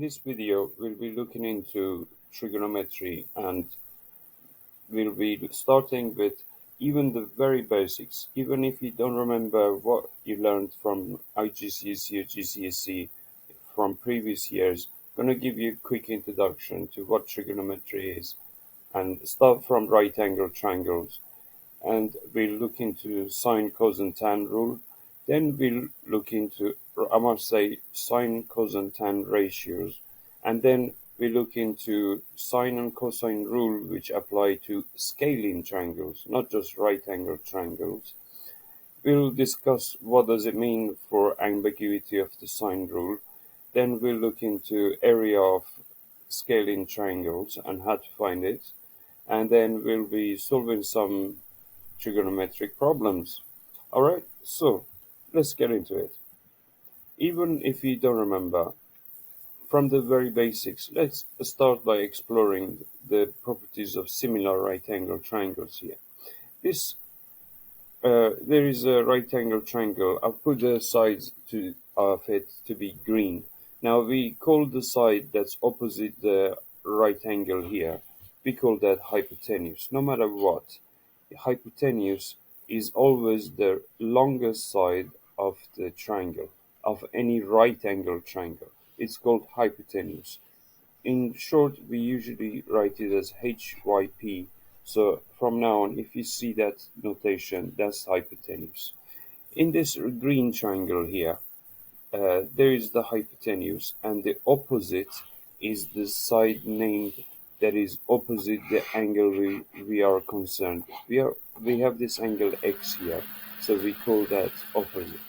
this video, we'll be looking into trigonometry and we'll be starting with even the very basics. Even if you don't remember what you learned from IGCSE or GCSE from previous years, I'm going to give you a quick introduction to what trigonometry is and start from right angle triangles, and we'll look into sine, cos, and tan rule. Then we'll look into, I must say, sine, cos, and tan ratios. And then we look into sine and cosine rule, which apply to scaling triangles, not just right angle triangles. We'll discuss what does it mean for ambiguity of the sine rule. Then we'll look into area of scaling triangles and how to find it. And then we'll be solving some trigonometric problems. Alright, so let's get into it. Even if you don't remember, from the very basics, let's start by exploring the properties of similar right angle triangles here. There is a right angle triangle. I've put the sides of it to be green. Now we call the side that's opposite the right angle here, we call that hypotenuse. No matter what, hypotenuse is always the longest side of the triangle, of any right angle triangle. It's called hypotenuse. In short, we usually write it as HYP. So from now on, if you see that notation, that's hypotenuse. In this green triangle here, there is the hypotenuse, and the opposite is the side named that is opposite the angle we are concerned. We have this angle x here, so we call that opposite.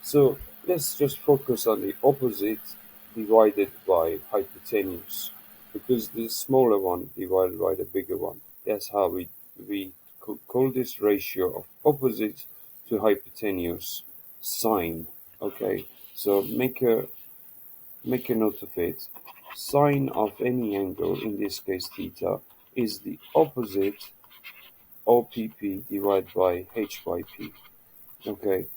So let's just focus on the opposite divided by hypotenuse, because the smaller one divided by the bigger one. That's how we call this ratio of opposite to hypotenuse sine. Okay, so make a note of it. Sine of any angle, in this case theta, is the opposite OPP divided by H by P. Okay,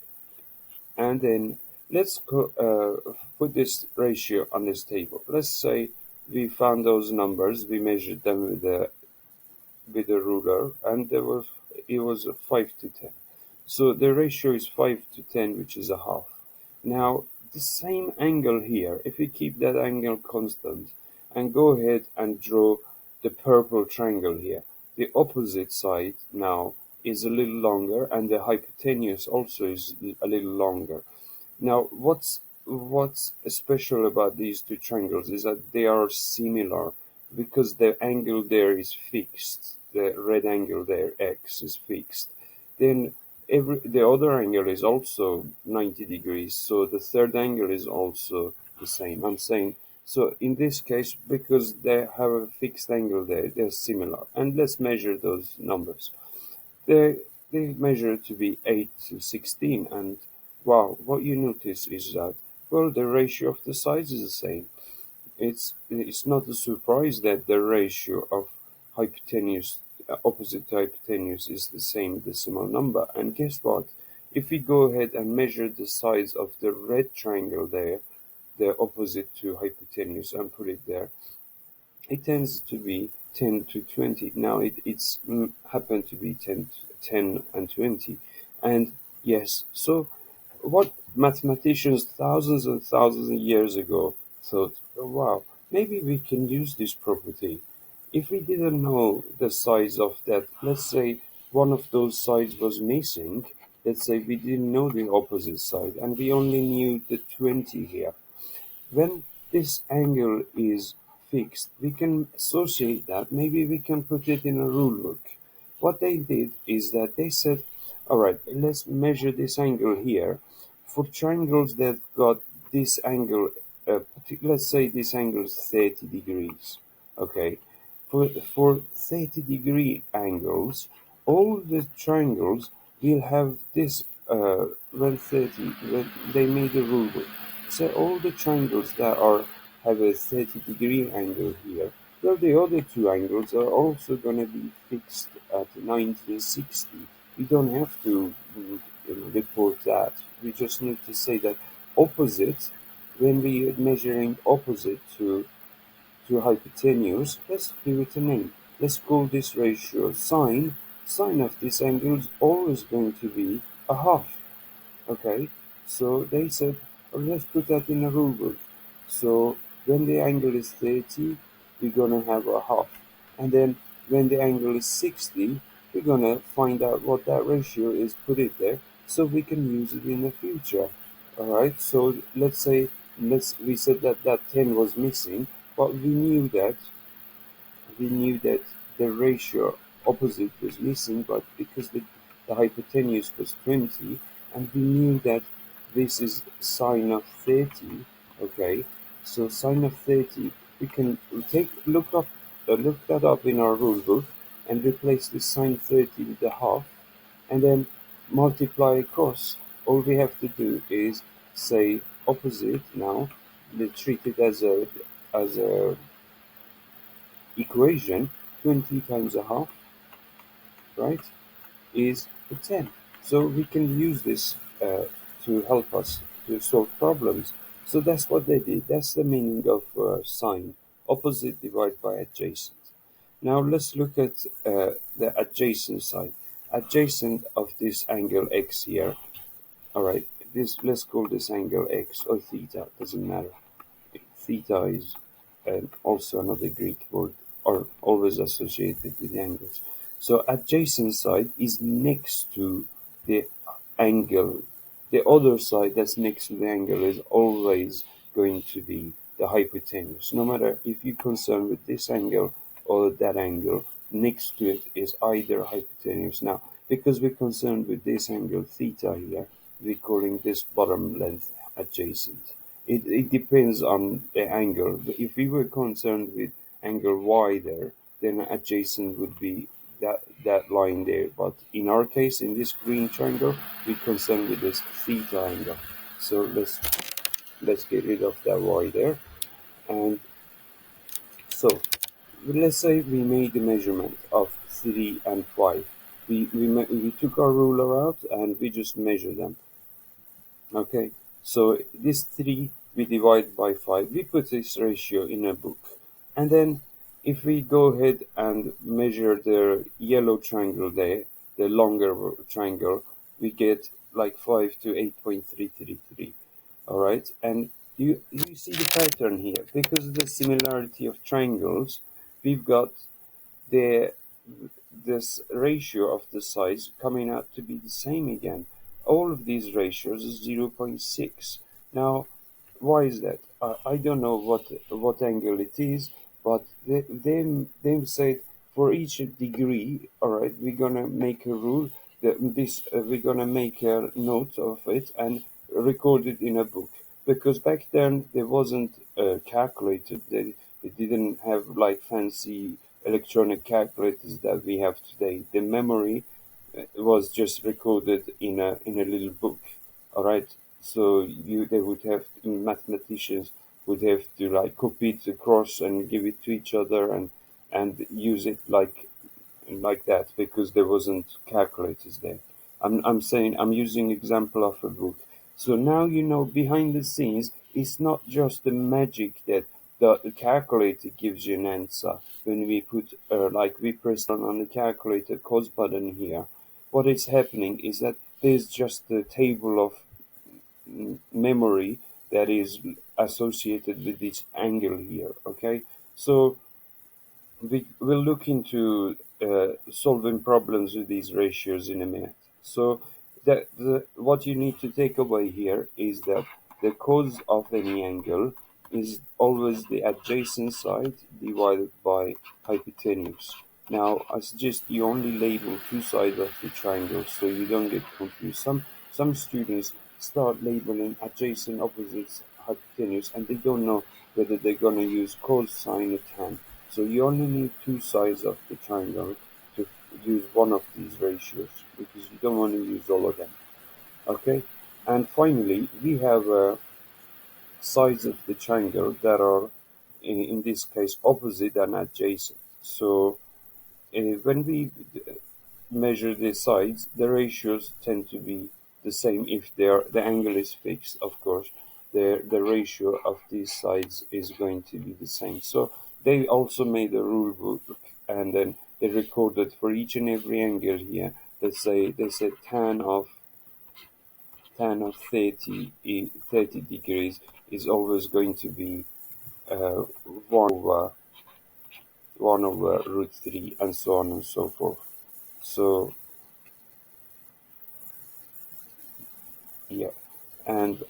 and then let's put this ratio on this table. Let's say we found those numbers, we measured them with a ruler, and it was 5 to 10. So the ratio is 5 to 10, which is a half. Now, the same angle here, if we keep that angle constant and go ahead and draw the purple triangle here, the opposite side now is a little longer, and the hypotenuse also is a little longer. Now, what's special about these two triangles is that they are similar because the angle there is fixed. The red angle there, x, is fixed. Then the other angle is also 90 degrees, so the third angle is also the same. I'm saying, so in this case, because they have a fixed angle there, they're similar. And let's measure those numbers. They, they measure to be 8 to 16, and wow, what you notice is that, well, the ratio of the sides is the same. It's not a surprise that the ratio of hypotenuse opposite to hypotenuse is the same decimal number. And guess what? If we go ahead and measure the sides of the red triangle there, the opposite to hypotenuse, and put it there, it tends to be 10 to 20. Now it's happened to be 10 and 20. And yes, so what mathematicians thousands and thousands of years ago thought, oh, wow, maybe we can use this property. If we didn't know the size of that, let's say one of those sides was missing, let's say we didn't know the opposite side and we only knew the 20 here. When this angle is fixed, we can associate that. Maybe we can put it in a rule book. What they did is that they said, all right, let's measure this angle here. For triangles that got this angle, let's say this angle is 30 degrees. Okay, for 30-degree angles, all the triangles will have this when 30, when they made a rule book. So all the triangles that have a 30-degree angle here, well, the other two angles are also going to be fixed at 90 and 60. We don't have to report that. We just need to say that opposite when we are measuring opposite to hypotenuse, let's give it a name. Let's call this ratio sine. Sine of this angle is always going to be a half. Okay, so they said, oh, let's put that in a rule book. So when the angle is 30, we're gonna have a half. And then when the angle is 60, we're gonna find out what that ratio is, put it there, so we can use it in the future. Alright, so let's say, we said that that 10 was missing, but we knew that the ratio opposite was missing, but because the hypotenuse was 20, and we knew that this is sine of 30, okay, so sine of 30, we can look that up in our rule book and replace the sine 30 with the half, and then multiply across. All we have to do is say opposite now, treat it as a equation. 20 times a half, right, is a 10. So we can use this to help us to solve problems. So that's what they did. That's the meaning of sine. Opposite divided by adjacent. Now let's look at the adjacent side. Adjacent of this angle x here. All right. Let's call this angle x or theta. Doesn't matter. Theta is also another Greek word, or always associated with angles. So adjacent side is next to the angle. The other side that's next to the angle is always going to be the hypotenuse. No matter if you're concerned with this angle or that angle, next to it is either hypotenuse. Now, because we're concerned with this angle theta here, we're calling this bottom length adjacent. It depends on the angle. If we were concerned with angle y there, then adjacent would be that line there. But in our case, in this green triangle, we're concerned with this theta angle. So let's get rid of that y there. And so let's say we made the measurement of 3 and 5. We took our ruler out and we just measured them. Okay, so this 3 we divide by 5. We put this ratio in a book. And then if we go ahead and measure the yellow triangle there, the longer triangle, we get like 5 to 8.333. Alright, and you see the pattern here. Because of the similarity of triangles, we've got the this ratio of the sides coming out to be the same again. All of these ratios is 0.6. Now, why is that? I don't know what angle it is, but they said for each degree, all right, we're gonna make a rule that we're gonna make a note of it and record it in a book, because back then there wasn't calculated. They didn't have like fancy electronic calculators that we have today. The memory was just recorded in a little book. All right, so they would have, mathematicians would have to like copy it across and give it to each other and use it like that, because there wasn't calculators there. I'm saying I'm using example of a book. So now you know behind the scenes it's not just the magic that the calculator gives you an answer when we put like we press on the calculator cos button here. What is happening is that there's just a table of memory that is associated with this angle here. Okay, so we will look into solving problems with these ratios in a minute. So what you need to take away here is that the cos of any angle is always the adjacent side divided by hypotenuse. Now, I suggest you only label two sides of the triangle so you don't get confused. Some students start labeling adjacent, opposites, hypotenuse, and they don't know whether they're going to use cos, sine, or tan. So you only need two sides of the triangle to use one of these ratios, because you don't want to use all of them. Okay, and finally we have sides of the triangle that are in this case opposite and adjacent. So when we measure the sides, the ratios tend to be the same if the angle is fixed, of course. the ratio of these sides is going to be the same. So they also made a rule book, and then they recorded for each and every angle here. They said tan of 30 degrees is always going to be uh, 1 over 1 over root 3, and so on and so forth. So yeah, and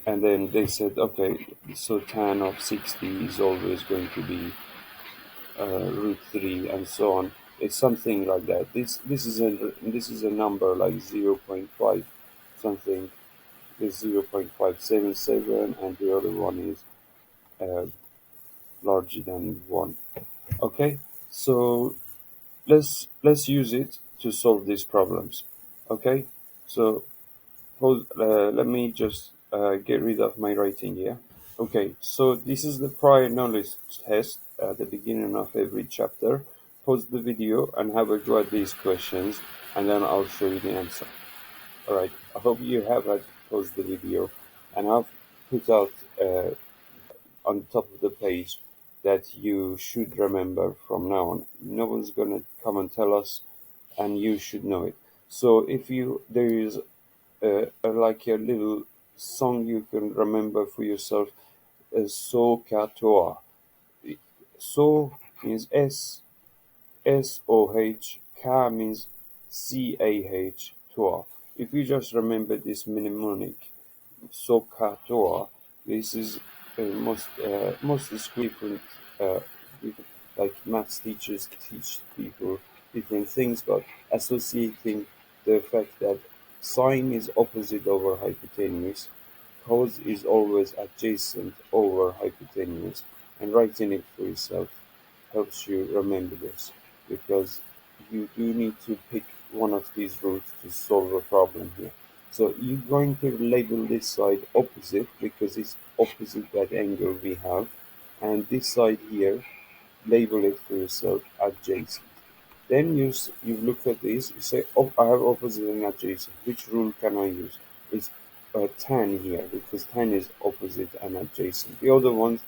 and then they said, okay, so tan of 60 is always going to be root 3, and so on. It's something like that. This is a number like 0.5 something. There's 0.577, and the other one is uh, larger than 1. Okay, so let's use it to solve these problems. Okay, so let me just get rid of my writing here. Okay, so this is the prior knowledge test at the beginning of every chapter. Pause the video and have a go at these questions, and then I'll show you the answer. Alright, I hope you have had paused the video, and I've put out on top of the page that you should remember from now on. No one's gonna come and tell us, and you should know it. So if you there is like a little song you can remember for yourself, So Katoa. So means SOH, Ka means CAH, Toa. If you just remember this mnemonic, Sokatoa. This is most different, uh, like maths teachers teach people different things, but associating the fact that sine is opposite over hypotenuse, cos is always adjacent over hypotenuse, and writing it for yourself helps you remember this, because you do need to pick one of these routes to solve a problem here. So you're going to label this side opposite because it's opposite that angle we have, and this side here, label it for yourself adjacent. Then you look at this, you say, oh, I have opposite and adjacent. Which rule can I use? It's tan here, because tan is opposite and adjacent. The other ones,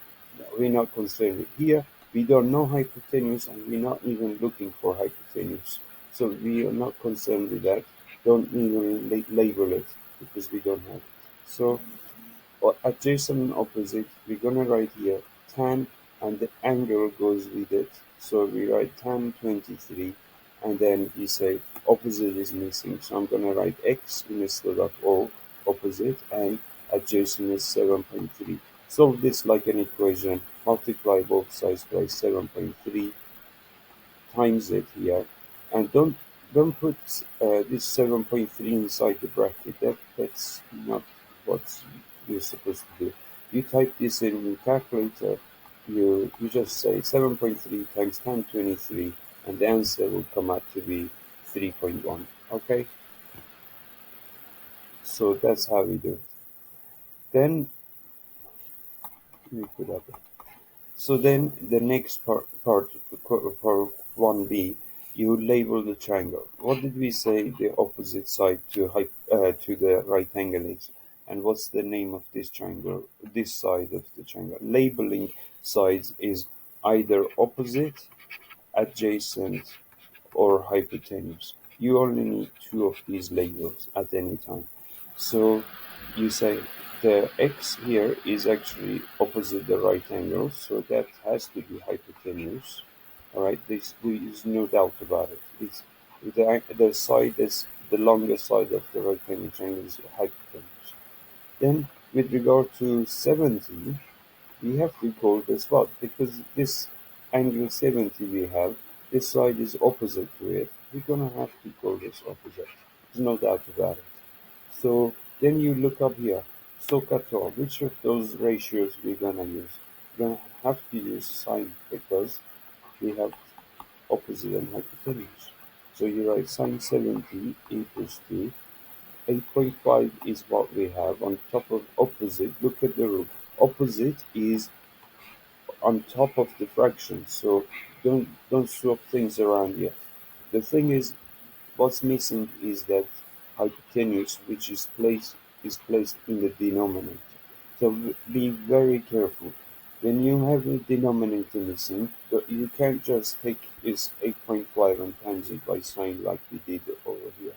we're not concerned with. Here, we don't know hypotenuse, and we're not even looking for hypotenuse. So we are not concerned with that. Don't even label it, because we don't have it. So adjacent and opposite, we're gonna write here tan, and the angle goes with it. So we write tan 23, and then we say opposite is missing. So I'm gonna write x instead of o, opposite, and adjacent is 7.3. Solve this like an equation. Multiply both sides by 7.3, times it here, and don't put this 7.3 inside the bracket. That's not what you're supposed to do. You type this in your calculator. You just say 7.3 times 1023, and the answer will come out to be 3.1. Okay, so that's how we do it. Then let me put up. So then the next part for 1b, you label the triangle. What did we say the opposite side to the right angle is? And what's the name of this triangle, this side of the triangle? Labeling sides is either opposite, adjacent, or hypotenuse. You only need two of these labels at any time. So you say the x here is actually opposite the right angle, so that has to be hypotenuse. All right, there's no doubt about it. It's the side is the longer side of the right angle triangle is hypotenuse. Then with regard to 70, we have to call this what? Because this angle 70 we have, this side is opposite to it. We're gonna have to call this opposite. There's no doubt about it. So then you look up here, SOHCAHTOA, which of those ratios we're gonna use? We're gonna have to use sine, because we have opposite and hypotenuse. So you write sine 70 equals to 8.5 is what we have on top of opposite. Look at the rule. Opposite is on top of the fraction, so don't swap things around yet. The thing is, what's missing is that hypotenuse, which is placed in the denominator. So be very careful. When you have a denominator missing, you can't just take is 8.5 and times it by sign like we did over here.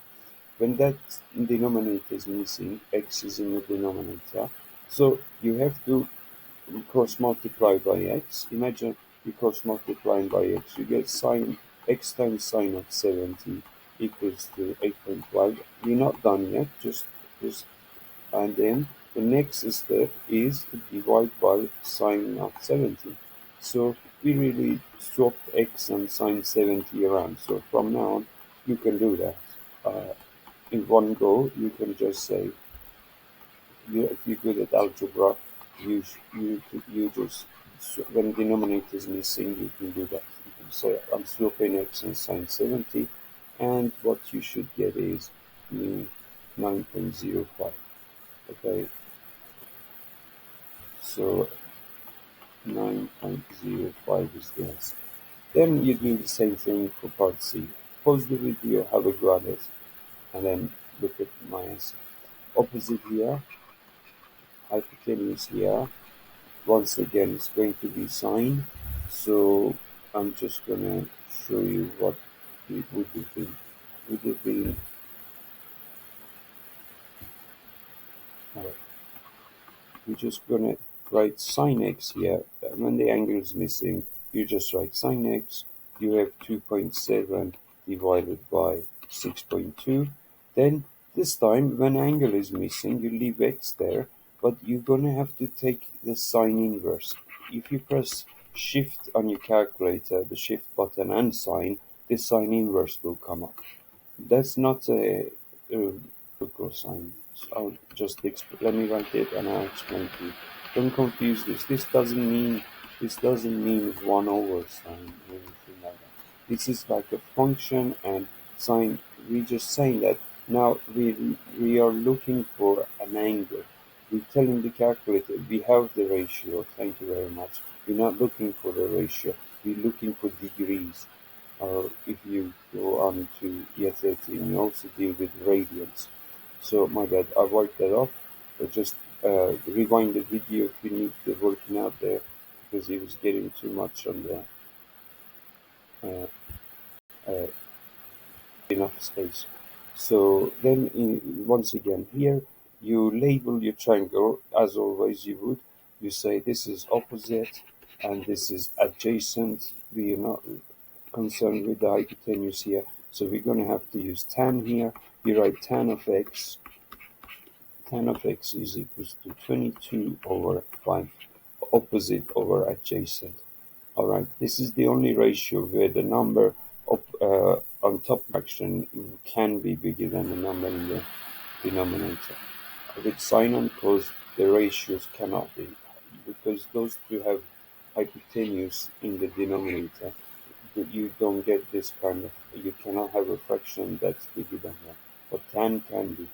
When that denominator is missing, x is in the denominator, so you have to cross multiply by x. Imagine you cross multiplying by x, you get sine x times sine of 70 equals to 8.5. We're not done yet, just and then the next step is to divide by sine of 70. So we really swapped x and sine 70 around. So from now on, you can do that. In one go, you can just say, if you're good at algebra, you just, when denominator is missing, you can do that. You can say, I'm swapping x and sine 70, and what you should get is 9.05. Okay, so 9.05 is the answer. Then you do the same thing for part C. Pause the video, have a go at it, and then look at my answer. Opposite here, hypotenuse here. Once again, it's going to be sine. So I'm just gonna show you what it would have been. Would have been we're just gonna write sine x here. When the angle is missing, you just write sine x. You have 2.7 divided by 6.2. Then this time, when angle is missing, you leave x there, but you're gonna have to take the sine inverse. If you press shift on your calculator, the shift button and sine, the sine inverse will come up. That's not a cosine. So I'll just let me write it and I'll explain to you. Don't confuse this. This doesn't mean 1 over sine or anything like that. This is like a function and sine. We're just saying that now we are looking for an angle. We're telling the calculator we have the ratio. Thank you very much. We're not looking for the ratio. We're looking for degrees. Or if you go on to year 13, you also deal with radians. So my bad, I wiped that off. Just rewind the video if you need the working out there because it was getting too much on the uh, uh, enough space. So then once again here you label your triangle as always you would. You say this is opposite and this is adjacent. We are not concerned with the hypotenuse here. So we're going to have to use tan here. You write tan of x is equals to 22 over 5, opposite over adjacent. Alright, this is the only ratio where the number on top fraction can be bigger than the number in the denominator. With sine and cos, the ratios cannot be, because those two have hypotenuse in the denominator. You don't get this kind of, you cannot have a fraction that's bigger than that, but tan can be.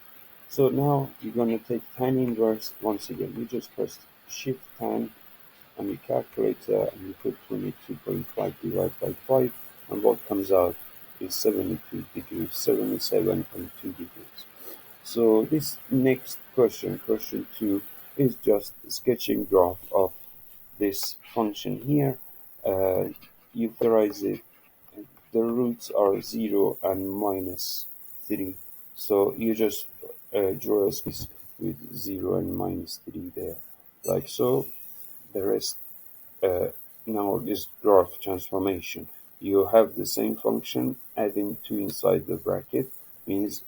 So now you're going to take tan inverse. Once again, you just press shift tan on your calculator and you put 22.5 divided by 5, and what comes out is 72 degrees, 77.2 degrees. So this next question 2, is just sketching graph of this function here. You factorize it, the roots are 0 and minus 3. So you just draw a space with 0 and minus 3 there, like so. The rest, uh, now is graph transformation. You have the same function, adding 2 inside the bracket means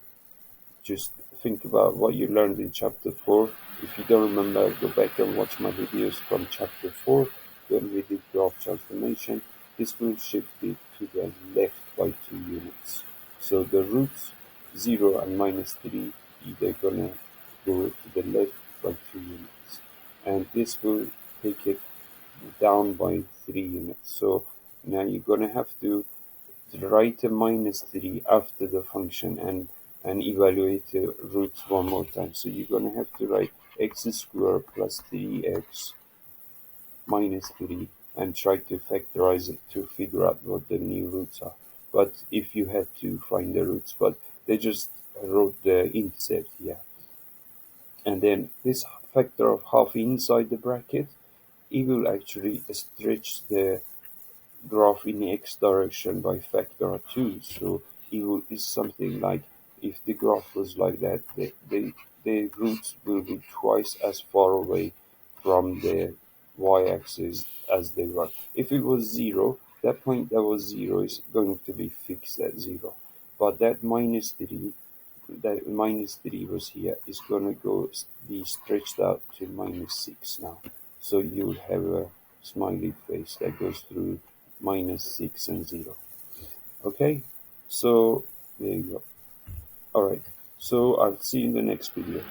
just think about what you learned in chapter 4. If you don't remember, go back and watch my videos from chapter 4 when we did graph transformation. This will shift it to the left by 2 units. So the roots 0 and minus 3, they're gonna go to the left by 2 units. And this will take it down by 3 units. So now you're gonna have to write a minus 3 after the function and evaluate the roots one more time. So you're going to have to write x squared plus 3x minus 3 and try to factorize it to figure out what the new roots are. But if you had to find the roots, but they just wrote the intercept here. And then this factor of half inside the bracket, it will actually stretch the graph in x direction by factor of 2. So is something like, if the graph was like that, the roots will be twice as far away from the y-axis as they were. If it was 0, that point that was 0 is going to be fixed at 0. But that minus 3 was here, is going to be stretched out to -6 now. So you'll have a smiley face that goes through -6 and 0. Okay, so there you go. Alright, so I'll see you in the next video.